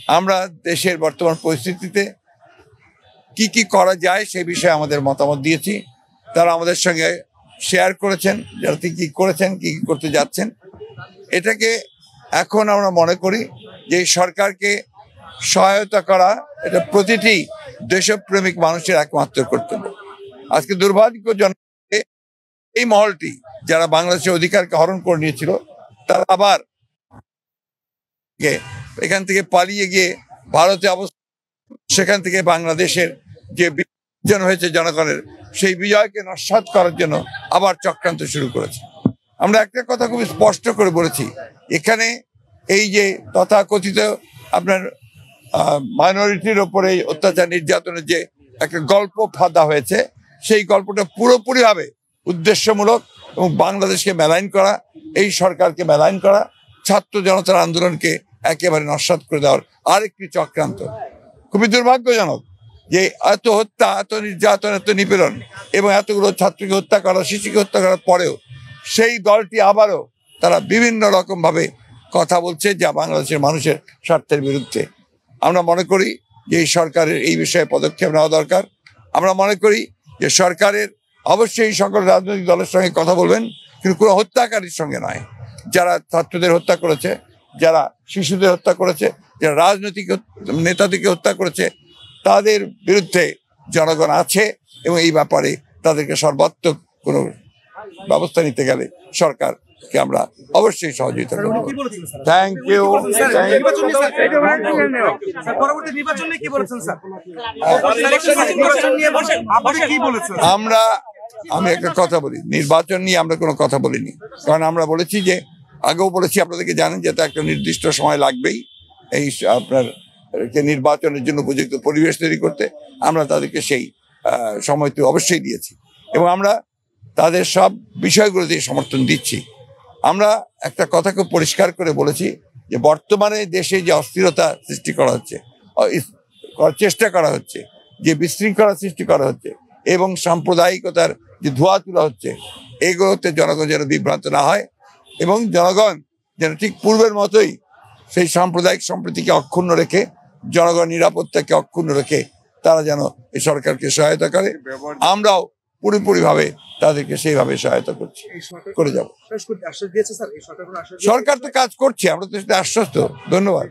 আমরা দেশের বর্তমান পরিস্থিতিতে কি করা যায় সেই বিষয়ে আমাদের মতামত দিয়েছি। তারা আমাদের সঙ্গে শেয়ার করেছেন যারা কি করেছেন, কি করতে যাচ্ছেন। এটাকে এখন আমরা মনে করি যে সরকারকে সহায়তা করা এটা প্রতিটি দেশপ্রেমিক মানুষের একমাত্র কর্তব্য। আজকে দুর্ভাগ্যজনক এই মহলটি যারা বাংলাদেশের অধিকারকে হরণ করে নিয়েছিল তারা আবার এখান থেকে পালিয়ে গিয়ে ভারতে অবস্থান, সেখান থেকে বাংলাদেশের যে বিজয় হয়েছে জনগণের সেই বিজয়কে নস্যাৎ করার জন্য আবার চক্রান্ত শুরু করেছে। আমরা একটা কথা খুব স্পষ্ট করে বলেছি, এখানে এই যে তথাকথিত আপনার মাইনরিটির ওপরে অত্যাচার নির্যাতনের যে একটা গল্প ফাঁদা হয়েছে, সেই গল্পটা পুরোপুরিভাবে উদ্দেশ্যমূলক এবং বাংলাদেশকে মেলাইন করা, এই সরকারকে মেলাইন করা, ছাত্র জনতার আন্দোলনকে একেবারে নস্যাৎ করে দেওয়ার আরেকটি চক্রান্ত। খুবই দুর্ভাগ্যজনক যে এত হত্যা, এত নির্যাতন, এত নিপীড়ন এবং এতগুলো ছাত্রকে হত্যা করা, শিশুকে হত্যা করার পরেও সেই দলটি আবারও তারা বিভিন্ন রকমভাবে কথা বলছে যা বাংলাদেশের মানুষের স্বার্থের বিরুদ্ধে। আমরা মনে করি যে এই সরকারের এই বিষয়ে পদক্ষেপ নেওয়া দরকার। আমরা মনে করি যে সরকারের অবশ্যই সকল রাজনৈতিক দলের সঙ্গে কথা বলবেন, কিন্তু কোনো হত্যাকারীর সঙ্গে নয়। যারা ছাত্রদের হত্যা করেছে, যারা শিশুদের হত্যা করেছে, যারা রাজনৈতিক নেতাদেরকে হত্যা করেছে, তাদের বিরুদ্ধে জনগণ আছে এবং এই ব্যাপারে তাদেরকে সর্বাত্মক কোনো ব্যবস্থা নিতে গেলে সরকারকে আমরা অবশ্যই সহযোগিতা করব। Thank you. আমি একটা কথা বলি, নির্বাচন নিয়ে আমরা কোনো কথা বলিনি, কারণ আমরা বলেছি যে আগেও বলেছি, আপনাদেরকে জানেন যে একটা নির্দিষ্ট সময় লাগবেই এই আপনার নির্বাচনের জন্য উপযুক্ত পরিবেশ তৈরি করতে। আমরা তাদেরকে সেই সময়টি অবশ্যই দিয়েছি এবং আমরা তাদের সব বিষয়গুলোতে সমর্থন দিচ্ছি। আমরা একটা কথা খুব পরিষ্কার করে বলেছি যে বর্তমানে দেশে যে অস্থিরতা সৃষ্টি করা হচ্ছে, চেষ্টা করা হচ্ছে, যে বিশৃঙ্খলা সৃষ্টি করা হচ্ছে এবং সাম্প্রদায়িকতার যে ধোঁয়া তোলা হচ্ছে, এগুলোতে জনগণ যেন বিভ্রান্ত না হয় এবং জনগণ যেন ঠিক পূর্বের মতোই সেই সাম্প্রদায়িক সম্প্রীতিকে অক্ষুণ্ণ রেখে, জনগণ নিরাপত্তাকে অক্ষুণ্ণ রেখে তারা যেন এই সরকারকে সহায়তা করে। আমরাও পুরোপুরিভাবে তাদেরকে সেইভাবে সহায়তা করছি, করে যাব। সরকার তো কাজ করছে, আমরা তো সেটা আশ্বস্ত। ধন্যবাদ।